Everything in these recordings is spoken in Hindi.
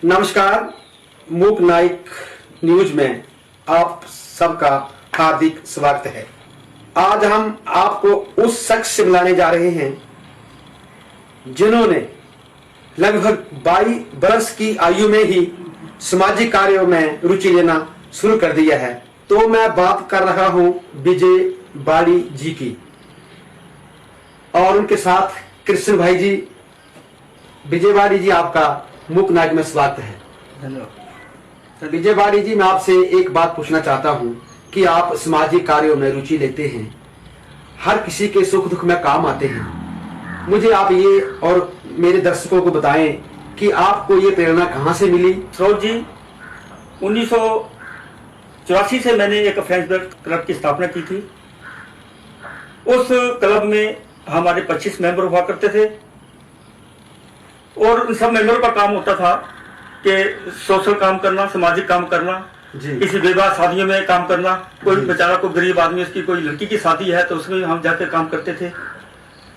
नमस्कार। मूक नाइक न्यूज में आप सबका हार्दिक स्वागत है। आज हम आपको उस शख्स से मिलाने जा रहे हैं जिन्होंने लगभग 22 वर्ष की आयु में ही सामाजिक कार्यों में रुचि लेना शुरू कर दिया है। तो मैं बात कर रहा हूं विजय बाड़ी जी की और उनके साथ कृष्ण भाई जी। विजय बाड़ी जी, आपका मूक नाइक में स्वागत है। धन्यवाद। विजय बाड़ी जी, मैं आपसे एक बात पूछना चाहता हूं कि आप सामाजिक कार्यों में रुचि लेते हैं, हर किसी के सुख दुख में काम आते हैं। मुझे आप ये और मेरे दर्शकों को बताएं कि आपको ये प्रेरणा कहां से मिली। सरोज जी, 1984 से मैंने एक फ्रेंच क्लब की स्थापना की थी। उस क्लब में हमारे 25 मेंबर हुआ करते थे और उन सब मेंबरों का काम होता था कि सोशल काम करना, सामाजिक काम करना, किसी विवाह शादियों में काम करना। कोई बेचारा कोई गरीब आदमी, उसकी कोई लड़की की शादी है तो उसमें हम जाकर काम करते थे।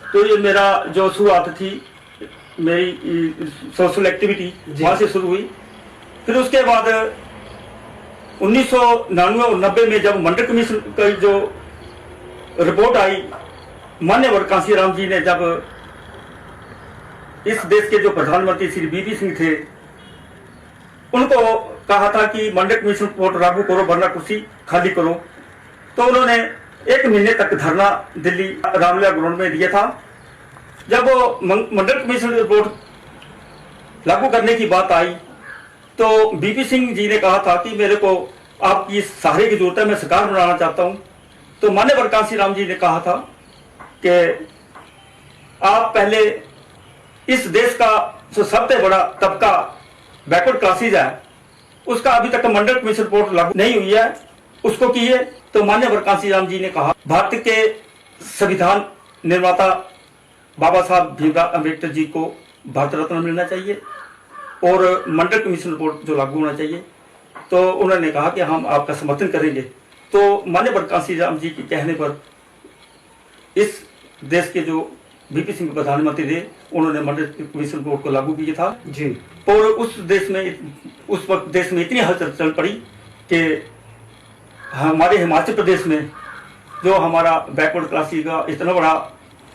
तो ये मेरा जो शुरुआत थी, मेरी सोशल एक्टिविटी वहां से शुरू हुई। फिर उसके बाद 1999 और 90 में जब मंडल कमीशन की जो रिपोर्ट आई, मान्यवर कांशीराम जी ने जब इस देश के जो प्रधानमंत्री श्री बीपी सिंह थे, उनको कहा था कि मंडल कमीशन रिपोर्ट लागू करो वरना कुर्सी खाली करो, तो उन्होंने 1 महीने तक धरना दिल्ली रामलीला ग्राउंड में दिया था। जब मंडल कमीशन रिपोर्ट लागू करने की बात आई तो बीपी सिंह जी ने कहा था कि मेरे को आपकी सहारे की जरूरत है, मैं सरकार बनाना चाहता हूं। तो मान्यवर कांशीराम जी ने कहा था कि आप पहले इस देश का जो सबसे बड़ा तबका बैकवर्ड क्लासेज है, उसका अभी तक मंडल कमीशन रिपोर्ट लागू नहीं हुई है, उसको किए। तो मान्यवर कांशीराम जी ने कहा भारत के संविधान निर्माता बाबा साहब भीमराव अम्बेडकर जी को भारत रत्न मिलना चाहिए और मंडल कमीशन रिपोर्ट जो लागू होना चाहिए। तो उन्होंने कहा कि हम आपका समर्थन करेंगे। तो मान्यवर कांशीराम जी के कहने पर इस देश के जो बीपी सिंह प्रधानमंत्री थे, उन्होंने मंडल कमीशन रिपोर्ट को लागू किया था जी। और उस वक्त देश में इतनी हलचल चल पड़ी कि हमारे हिमाचल प्रदेश में जो हमारा बैकवर्ड क्लासेज का इतना बड़ा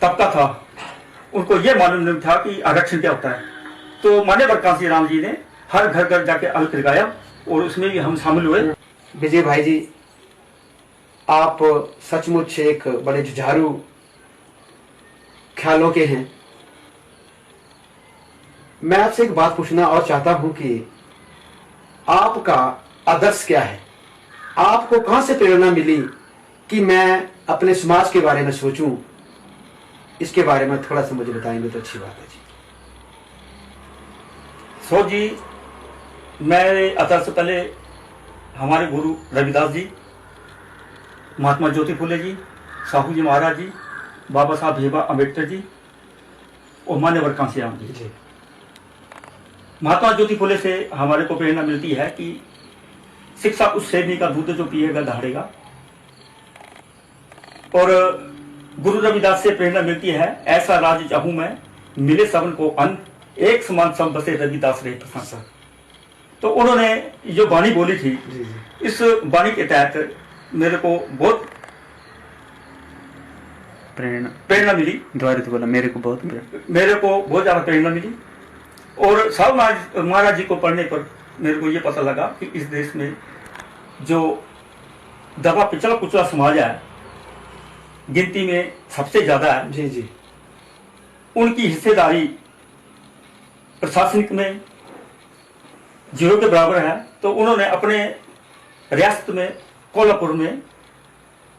तबका था, उनको यह मालूम नहीं था कि आरक्षण क्या होता है। तो मान्यवर कांशीराम जी ने हर घर घर जाके अलग लगाया और उसमें भी हम शामिल हुए। विजय भाई जी, आप सचमुच एक बड़े जुझारू ख्यालों के हैं। मैं आपसे एक बात पूछना और चाहता हूं कि आपका आदर्श क्या है? आपको कहां से प्रेरणा मिली कि मैं अपने समाज के बारे में सोचूं? इसके बारे में थोड़ा सा मुझे बताएंगे तो अच्छी बात है जी। सो जी, मैं आदर्श से पहले हमारे गुरु रविदास जी, महात्मा ज्योति फुले जी, साहू जी महाराज जी, बाबा साहब भीमराव अम्बेडकर जी और मान्यवर कांशीराम जी। महात्मा ज्योति फुले से हमारे को प्रेरणा मिलती है कि शिक्षा उस सेवनी का दूध जो पिएगा दहाड़ेगा, और गुरु रविदास से प्रेरणा मिलती है ऐसा राज चाहूं मैं, मिले सबन को अन्न, एक समान सब बसे रविदास रे प्रशंसा। तो उन्होंने जो वाणी बोली थी, इस वाणी के तहत मेरे को बहुत प्रेरणा मिली। द्वारा तो बोला मेरे को बहुत ज्यादा प्रेरणा मिली। और साहू महाराज जी को पढ़ने पर मेरे को ये पता लगा कि इस देश में जो दबा पिछड़ा कुचला समाज है, गिनती में सबसे ज्यादा है जी जी, उनकी हिस्सेदारी प्रशासनिक में 0 के बराबर है। तो उन्होंने अपने रियासत में कोल्हापुर में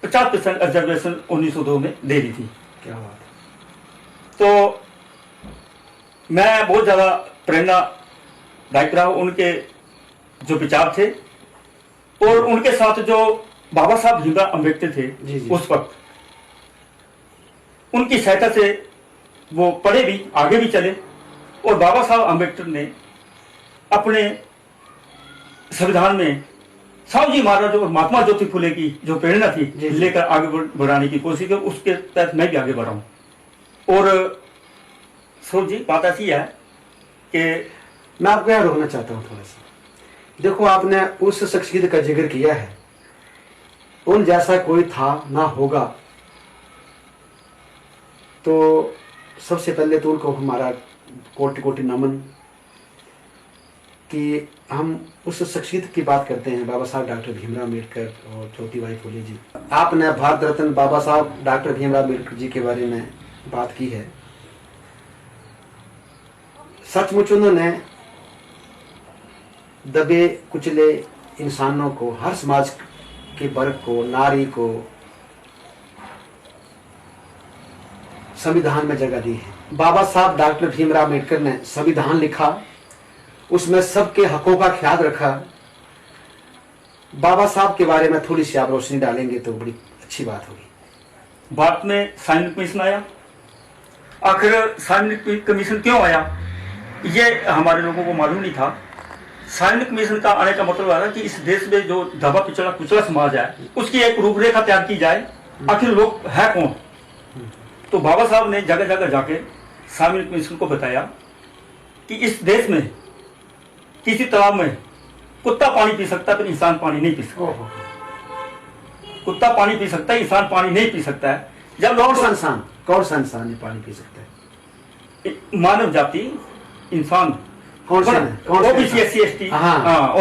50% रिजर्वेशन 1902 में दे दी थी। क्या बात है। तो मैं बहुत ज्यादा प्रेरणादायक रहा उनके जो विचार थे, और उनके साथ जो बाबा साहब भीमराव अम्बेडकर थे जी जी। उस वक्त, उनकी सहायता से वो पढ़े भी, आगे भी चले। और बाबा साहब अम्बेडकर ने अपने संविधान में साहू जी महाराज और महात्मा ज्योति फुले की जो प्रेरणा थी लेकर आगे बढ़ाने की कोशिश की, उसके तहत मैं भी आगे बढ़ा हूं। और सरोज जी, बात ऐसी है कि मैं आपको यहाँ रोकना चाहता हूँ थोड़ा सा। देखो, आपने उस शख्सियत का जिक्र किया है, उन जैसा कोई था ना होगा, तो सबसे पहले तो उनको हमारा कोटि कोटि नमन कि हम उस शख्सियत की बात करते हैं, बाबा साहब डॉक्टर भीमराव अम्बेडकर और ज्योतिबाई फुले जी। आपने भारत रत्न बाबा साहब डॉक्टर भीमराव अम्बेडकर जी के बारे में बात की है। सचमुच उन्होंने दबे कुचले इंसानों को, हर समाज के वर्ग को, नारी को संविधान में जगह दी है। बाबा साहब डॉक्टर भीमराव अम्बेडकर ने संविधान लिखा, उसमें सबके हकों का ख्याल रखा। बाबा साहब के बारे में थोड़ी सी आप रोशनी डालेंगे तो बड़ी अच्छी बात होगी। भारत में साइमन कमीशन आया। आखिर साइमन कमीशन क्यों आया, ये हमारे लोगों को मालूम नहीं था। साइमन कमीशन का आने का मतलब है कि इस देश में जो दबा पिछड़ा कुचला समाज है, उसकी एक रूपरेखा तैयार की जाए। आखिर लोग है कौन? तो बाबा साहब ने जगह जगह जाके साइमन कमीशन को बताया कि इस देश में किसी तालाब में कुत्ता पानी पी सकता है, पर इंसान पानी नहीं पी सकता। कुत्ता पानी पी सकता है, इंसान पानी नहीं पी सकता है। जब कौन सा इंसान ये पानी पी सकता है? मानव जाति, इंसान, OBC SC ST,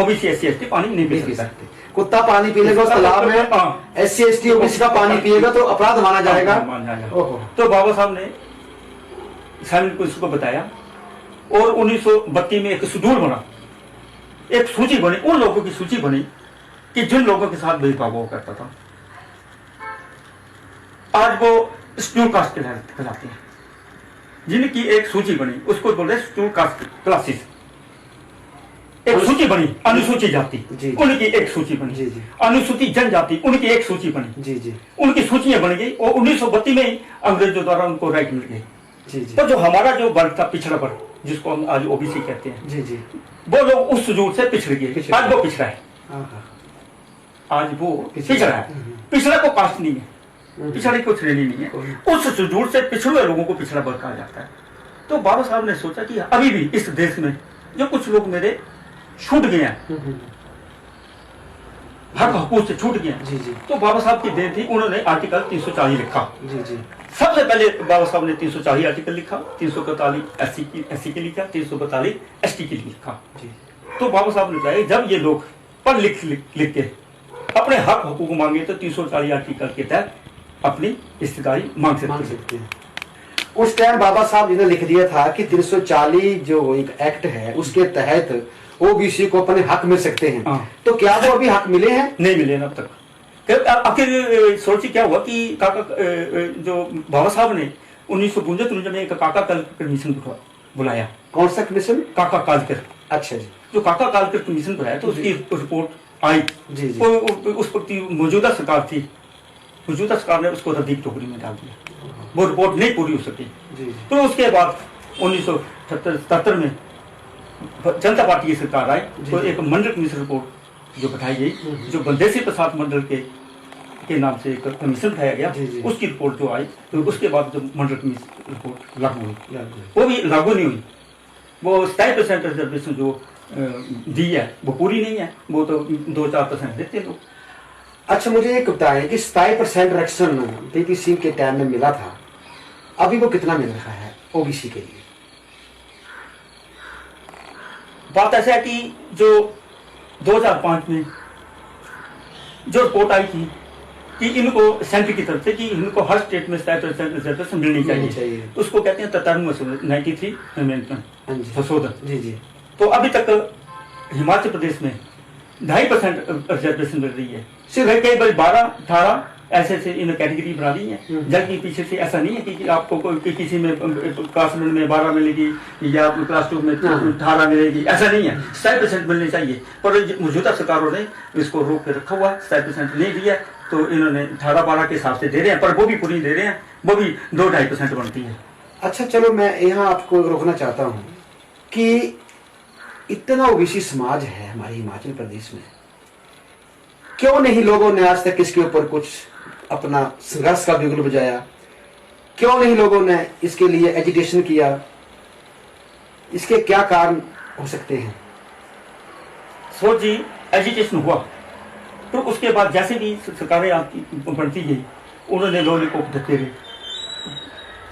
OBC SC ST पानी नहीं पी सकते। कुत्ता पानी पीने को तालाब में एससी एसटी ओबीसी का पानी पिएगा तो अपराध माना जाएगा। तो बाबा साहब ने साइमन कमीशन को बताया और 1932 में एक शेड्यूल बना, एक सूची बनी, उन लोगों की सूची बनी कि जिन लोगों के साथ भेदभाव हुआ करता था। आज वो शेड्यूल कास्ट कहलाते हैं, जिनकी एक सूची बनी, उसको बोले शेड्यूल कास्ट क्लासेस। एक सूची बनी, अनुसूचित जाति, उनकी एक सूची बनी, अनुसूचित जनजाति, उनकी एक सूची बनी, उनकी सूचियां बन गई और 1932 में अंग्रेजों द्वारा उनको राइट मिल गए। तो जो हमारा जो वर्ग था, पिछड़ा वर्ग, जिसको हम आज ओबीसी कहते हैं, वो लोग उस शेड्यूल से पिछड़ गए। आज वो पिछड़ा है, आज वो पिछड़ा है। पिछड़ा को कास्ट नहीं है, पिछड़े को श्रेणी नहीं है, उस शेड्यूल से पिछड़े लोगों को पिछड़ा वर्ग कहा जाता है। तो बाबा साहब ने सोचा कि अभी भी इस देश में जो कुछ लोग मेरे छूट गए हैं, हक हकूक से छूट गए हैं, तो बाबा साहब की देन थी, उन्होंने आर्टिकल 340 लिखा। सबसे पहले बाबा साहब ने 340 आर्टिकल लिखा, 341 एससी के लिखा, 342 एसटी के लिखा। तो बाबा साहब ने कहा जब ये लोग पढ़ लिख के अपने हक हकूक मांगे तो 340 आर्टिकल के तहत अपनी हिस्सेदारी मांग सकते हैं। उस टाइम बाबा साहब जी ने लिख दिया था कि 340 जो एक एक्ट है, उसके तहत ओबीसी को अपने हक मिल सकते हैं। तो क्या वो अभी हक मिले हैं? नहीं मिले ना अब तक। आखिर सोचिए क्या हुआ कि काका जो बाबा साहब ने 1952 में एक काका कालकर कमीशन बुलाया। कौन सा कमीशन? काका कालकर। अच्छा जी। जो काका कालकर कमीशन बुलाया तो उसकी रिपोर्ट आई। उस पर मौजूदा सरकार थी, मौजूदा सरकार ने उसको रद्दी टोकरी में डाल दिया, वो रिपोर्ट नहीं पूरी हो सकी। तो उसके बाद 1977 में जनता पार्टी की सरकार आई तो एक मंडल कमीशन रिपोर्ट जो बताई गई, जो बंदेसी प्रसाद मंडल के नाम से एक कमीशन बनाया गया, उसकी रिपोर्ट जो आई, तो उसके बाद जो मंडल कमीशन रिपोर्ट लागू हुई, वो भी लागू नहीं हुई। वो 27% रिजर्वेशन जो दी है वो पूरी नहीं है, वो तो 2-4% देते लोग। अच्छा, मुझे एक बताएं कि 27% आरक्षण बीपी सिंह के टाइम में मिला था, अभी वो कितना मिल रहा है ओबीसी के लिए? बात ऐसा है कि जो 2005 में जो रिपोर्ट आई थी कि इनको सेंटर की तरफ से कि इनको हर स्टेट में 27% रिजर्वेशन मिलनी चाहिए, उसको कहते हैं 93 अमेंडमेंट संशोधन। तो अभी तक हिमाचल प्रदेश में 2.5% रिजर्वेशन मिल रही है। सिर्फ कई बार 12-18 ऐसे इन कैटेगरी बना दी है, जबकि पीछे से ऐसा नहीं है कि आपको किसी में क्लास 1 में 12 मिलेगी या क्लास 2 में 18 मिलेगी, ऐसा नहीं है। 27% मिलने चाहिए, पर मौजूदा सरकारों ने इसको रोक के रखा हुआ, 27% नहीं दिया, तो इन्होंने 18-12 के हिसाब से दे रहे हैं, पर वो भी पूरी दे रहे हैं, वो भी 2-2.5% बनती है। अच्छा, चलो मैं यहाँ आपको रोकना चाहता हूँ कि इतना ओबीसी समाज है हमारे हिमाचल प्रदेश में, क्यों नहीं लोगों ने आज तक इसके ऊपर कुछ अपना संघर्ष का बिगुल बजाया? क्यों नहीं लोगों ने इसके लिए एजुटेशन किया? इसके क्या कारण हो सकते हैं? सो जी एजुटेशन हुआ तो उसके बाद जैसे भी सरकारें आपकी बनती गई, उन्होंने लॉलीपॉप देते रहे,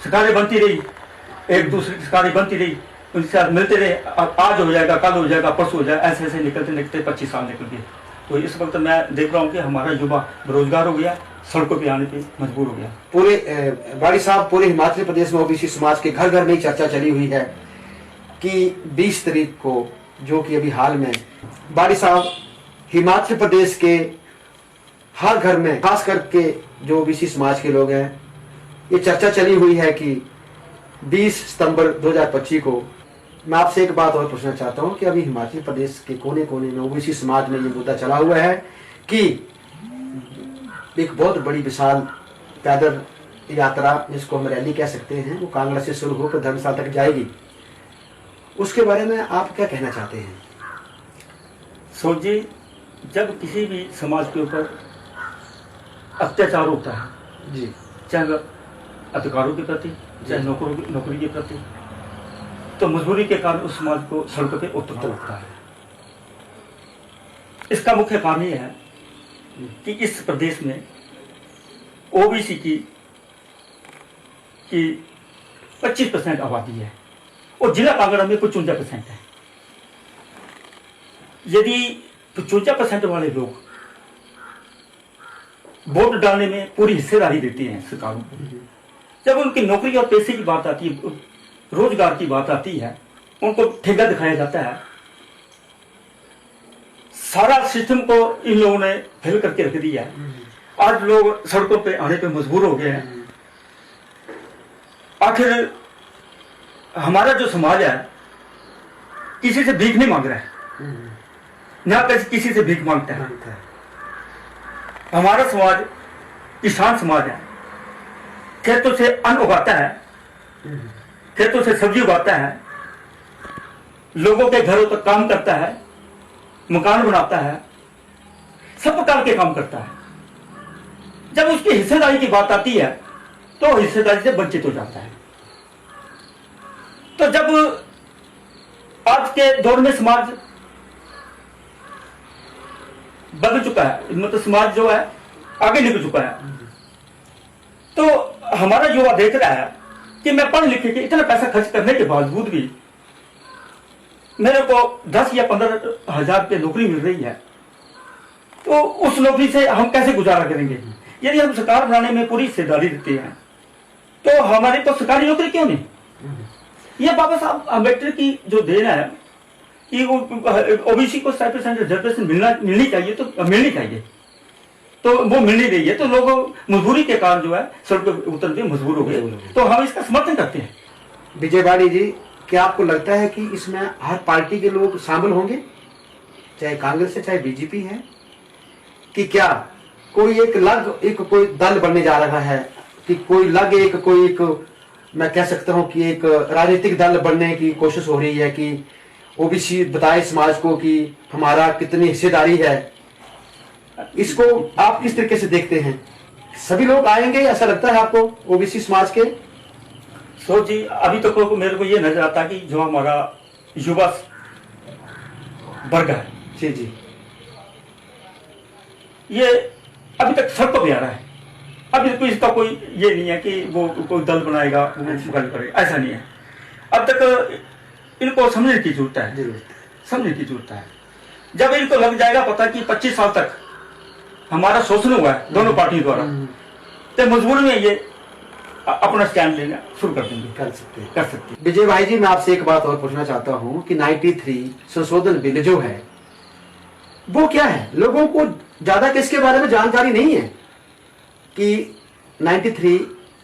सरकारें बनती रही, एक दूसरी की सरकारें बनती रही, उनके साथ मिलते रहे, आज हो जाएगा, कल हो जाएगा, परसों हो जाएगा, ऐसे ऐसे निकलते निकलते 25 साल निकल गए। तो इस वक्त मैं देख रहा हूँ कि हमारा युवा बेरोजगार हो गया, सड़कों पे आने पे मजबूर हो गया। पूरे बाड़ी साहब, पूरे हिमाचल प्रदेश में ओबीसी समाज के घर घर में चर्चा चली हुई है कि 20 तारीख को, जो कि अभी हाल में, बाड़ी साहब हिमाचल प्रदेश के हर घर में, खास करके जो ओबीसी समाज के लोग हैं, ये चर्चा चली हुई है कि 20 सितंबर 2025 को, मैं आपसे एक बात और पूछना चाहता हूं कि अभी हिमाचल प्रदेश के कोने कोने में ओबीसी समाज में ये मुद्दा चला हुआ है कि एक बहुत बड़ी विशाल पैदल यात्रा, जिसको हम रैली कह सकते हैं, वो कांगड़ा से शुरू होकर धर्मशाला तक जाएगी। उसके बारे में आप क्या कहना चाहते हैं? सो जी, जब किसी भी समाज के ऊपर अत्याचार होता है जी, चाहे अधिकारों के प्रति, चाहे नौकरी के प्रति, तो मजबूरी के कारण उस समाज को सड़कों पे उतरना लगता है। इसका मुख्य कारण यह है कि इस प्रदेश में ओबीसी की 25% आबादी है और जिला कांगड़ा में 55% है। यदि 55% वाले लोग वोट डालने में पूरी हिस्सेदारी देते हैं सरकारों को, जब उनकी नौकरी और पैसे की बात आती है, रोजगार की बात आती है, उनको ठेका दिखाया जाता है, सारा सिस्टम को इन लोगों ने फेल करके रख दिया है। आज लोग सड़कों पे आने पे मजबूर हो गए हैं। आखिर हमारा जो समाज है किसी से भीख नहीं मांग रहा है, ना किसी से भीख मांगता है। हमारा समाज किसान समाज है, खेतों से अन्न उगाता है, खेतों से सब्जी उगाता है, लोगों के घरों तक काम करता है, मकान बनाता है, सब प्रकार के काम करता है। जब उसकी हिस्सेदारी की बात आती है तो हिस्सेदारी से वंचित हो जाता है। तो जब आज के दौर में समाज बदल चुका है, मतलब समाज जो है आगे निकल चुका है, तो हमारा युवा देख रहा है कि मैं पढ़ लिख के इतना पैसा खर्च करने के बावजूद भी मेरे को 10 या 15 हजार रुपये नौकरी मिल रही है, तो उस नौकरी से हम कैसे गुजारा करेंगे? यदि हम सरकार बनाने में पूरी हिस्सेदारी देते हैं तो हमारे पास सरकारी नौकरी क्यों नहीं? यह बाबा साहब अम्बेडकर की जो देन है कि ओबीसी को 7% रिजर्वेशन मिलनी चाहिए, तो मिलनी चाहिए, तो वो मिल नहीं रही है, तो लोग मजबूरी के कारण जो है सड़कों पर उतरते मजबूर हो गए। तो हम इसका समर्थन करते हैं। विजय बाड़ी जी, क्या आपको लगता है कि इसमें हर पार्टी के लोग शामिल होंगे, चाहे कांग्रेस है चाहे बीजेपी है, कि क्या कोई एक कोई दल बनने जा रहा है, कि कोई एक मैं कह सकता हूं कि एक राजनीतिक दल बनने की कोशिश हो रही है कि ओबीसी बताए समाज को कि हमारा कितनी हिस्सेदारी है? इसको आप किस तरीके से देखते हैं? सभी लोग आएंगे ऐसा लगता है आपको ओबीसी समाज के? सो जी, अभी तक तो मेरे को ये नजर आता है कि जो हमारा युवा वर्ग है जी जी, ये अभी तक सड़कों पे आ रहा है। अभी तो इसका कोई ये नहीं है कि वो कोई दल बनाएगा, वो मुकाबला करेगा, ऐसा नहीं है। अब तक इनको समझने की जरूरत है, समझने की जरूरत है। जब इनको लग जाएगा पता कि 25 साल तक हमारा शोषण हुआ है दोनों पार्टियों द्वारा, तो मजबूरी में ये अपना स्टैंड लेना शुरू कर देंगे, कर सकते। विजय भाई जी, मैं आपसे एक बात और पूछना चाहता हूं कि 93 संशोधन बिल जो है वो क्या है? लोगों को ज्यादा किसके बारे में जानकारी नहीं है कि 93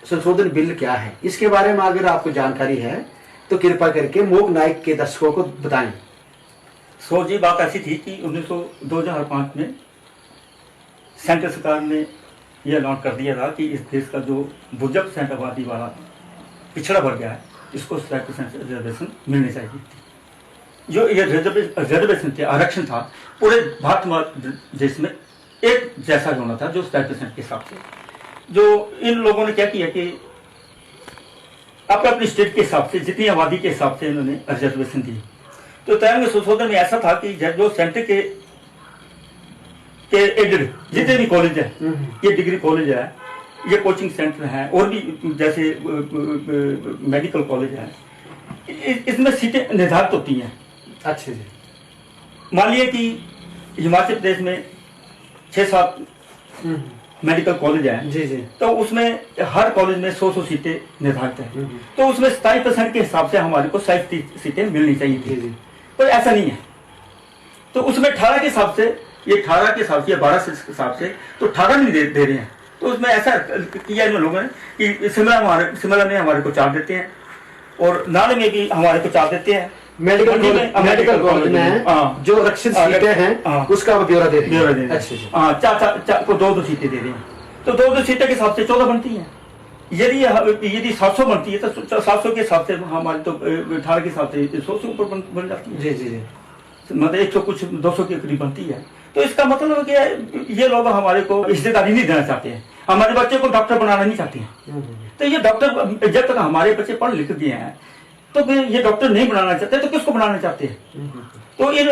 संशोधन बिल क्या है। इसके बारे में अगर आपको जानकारी है तो कृपया करके मोक नाइक के दर्शकों को बताएं। सो जी, बात ऐसी थी कि 2005 में सेंट्रल सरकार ने यह ऐलान कर दिया था कि इस देश का जो 52% आबादी वाला पिछड़ा वर्ग है, इसको 7% रिजर्वेशन मिलनी चाहिए। जो ये रिजर्वेशन थे, आरक्षण था, पूरे भारत देश में एक जैसा होना था, जो 7% के हिसाब से। जो इन लोगों ने क्या किया कि अपने अपनी स्टेट के हिसाब से, जितनी आबादी के हिसाब से इन्होंने रिजर्वेशन दी। तो 93 संशोधन में ऐसा था कि जो सेंटर के एडेड जितने भी कॉलेज है, ये डिग्री कॉलेज है, ये कोचिंग सेंटर है, और भी जैसे मेडिकल कॉलेज है, इसमें सीटें निर्धारित होती हैं। अच्छा जी। मान लिया कि हिमाचल प्रदेश में 6-7 मेडिकल कॉलेज है जी जी। तो उसमें हर कॉलेज में 100 सीटें निर्धारित है, तो उसमें 27% के हिसाब से हमारे को 60 सीटें मिलनी चाहिए थी, पर ऐसा नहीं है। तो उसमें 18 के हिसाब से, ये 18 के हिसाब से या 12 के हिसाब से, तो 18 नहीं दे रहे हैं। तो उसमें ऐसा किया इन लोगों ने कि शिमला में हमारे को 4 देते हैं, और नाले में भी हमारे को 4 देते हैं। मेडिकल कॉलेज में जो रक्षित सीटें हैं उसका ब्यौरा दे रहे हैं। अच्छा, 4 को 2 सीटें दे रहे हैं, तो 2 सीटें के हिसाब से 14 बनती हैं। यदि 700 बनती है तो 700 के हिसाब से हमारे तो 18 के हिसाब से 100 से ऊपर बन जाती है। जी जी जी। मतलब 100 कुछ 200 के करीब बनती है। तो इसका मतलब है कि ये लोग हमारे को हिस्सेदारी नहीं देना चाहते हैं, हमारे बच्चे को डॉक्टर बनाना नहीं चाहते हैं। तो ये डॉक्टर, जब तक हमारे बच्चे पढ़ लिख गए हैं तो ये डॉक्टर नहीं बनाना चाहते, तो किसको बनाना चाहते हैं? तो इन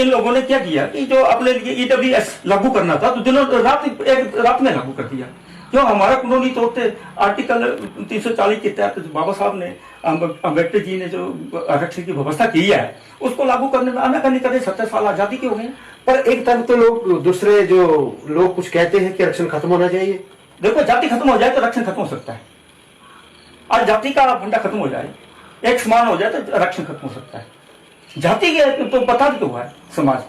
लोगों ने क्या किया कि जो अपने लिए EWS लागू करना था, तो दिनों एक रात में लागू कर दिया। जो हमारा कानूनी तौर पे आर्टिकल 340 के तहत बाबा साहब ने, अम्बेडकर जी ने जो आरक्षण की व्यवस्था की है, उसको लागू करने में आनाकानी करे 70 साल आजादी के हो गए। पर एक तरफ तो दूसरे जो लोग कुछ कहते हैं कि आरक्षण खत्म होना चाहिए। देखो, जाति खत्म हो जाए तो आरक्षण खत्म हो सकता है। आज जाति का फंडा खत्म हो जाए, एक समान हो जाए तो आरक्षण खत्म हो सकता है। जाति के तो पता तो हुआ है समाज,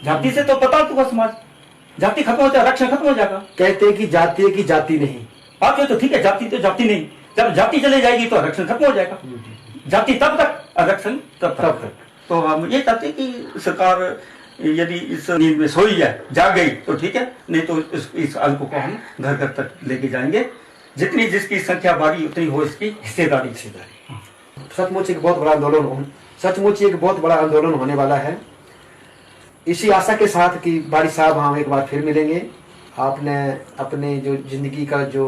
जाति से तो पता तो हुआ समाज, जाति खत्म हो जाए आरक्षण खत्म हो जाएगा। कहते हैं कि जाति है कि जाति नहीं। आप तो ठीक है, जाति तो जाति नहीं, जब जाति चले जाएगी तो आरक्षण खत्म हो जाएगा। जाति तब तक, आरक्षण तब तक। तो हम ये चाहते हैं कि सरकार यदि इस नींद में सोई है, जाग गई तो ठीक है, नहीं तो इस आल्को को हम घर घर तक लेके जाएंगे। जितनी जिसकी संख्या बारी उतनी हो इसकी हिस्सेदारी। सचमुच एक बहुत बड़ा आंदोलन होने वाला है। इसी आशा के साथ कि बारी साहब हम एक बार फिर मिलेंगे। आपने अपने जो जिंदगी का जो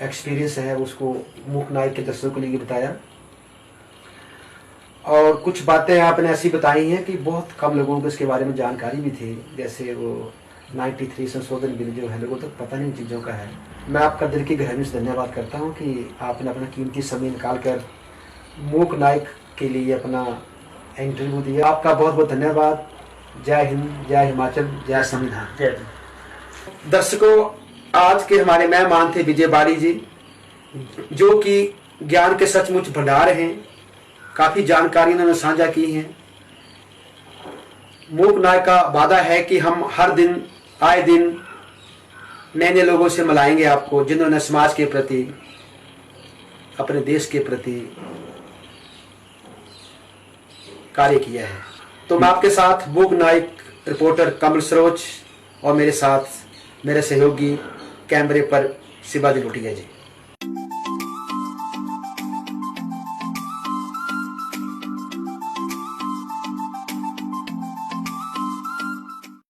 एक्सपीरियंस है उसको मूक नायक के दर्शकों के लिए बताया, और कुछ बातें आपने ऐसी बताई हैं कि बहुत कम लोगों को इसके बारे में जानकारी भी थी। जैसे वो 93 संशोधन बिल जो है, लोगों तक पता नहीं चीज़ों का है। मैं आपका दिल की गहराई से धन्यवाद करता हूं कि आपने अपना कीमती समय निकाल कर मूक नायक के लिए अपना इंटरव्यू दिया। आपका बहुत बहुत धन्यवाद। जय हिंद, जय हिमाचल, जय संविधान। दर्शकों, आज के हमारे मेहमान थे विजय बारी जी, जो कि ज्ञान के सचमुच भंडार हैं। काफ़ी जानकारी उन्होंने साझा की है। मूक नायक का वादा है कि हम हर दिन, आए दिन नए नए लोगों से मिलाएंगे आपको, जिन्होंने समाज के प्रति, अपने देश के प्रति कार्य किया है। तो मैं आपके साथ मूक नायक रिपोर्टर कमल सरोज और मेरे साथ मेरे सहयोगी कैमरे पर शिवाजी लुटिया जी।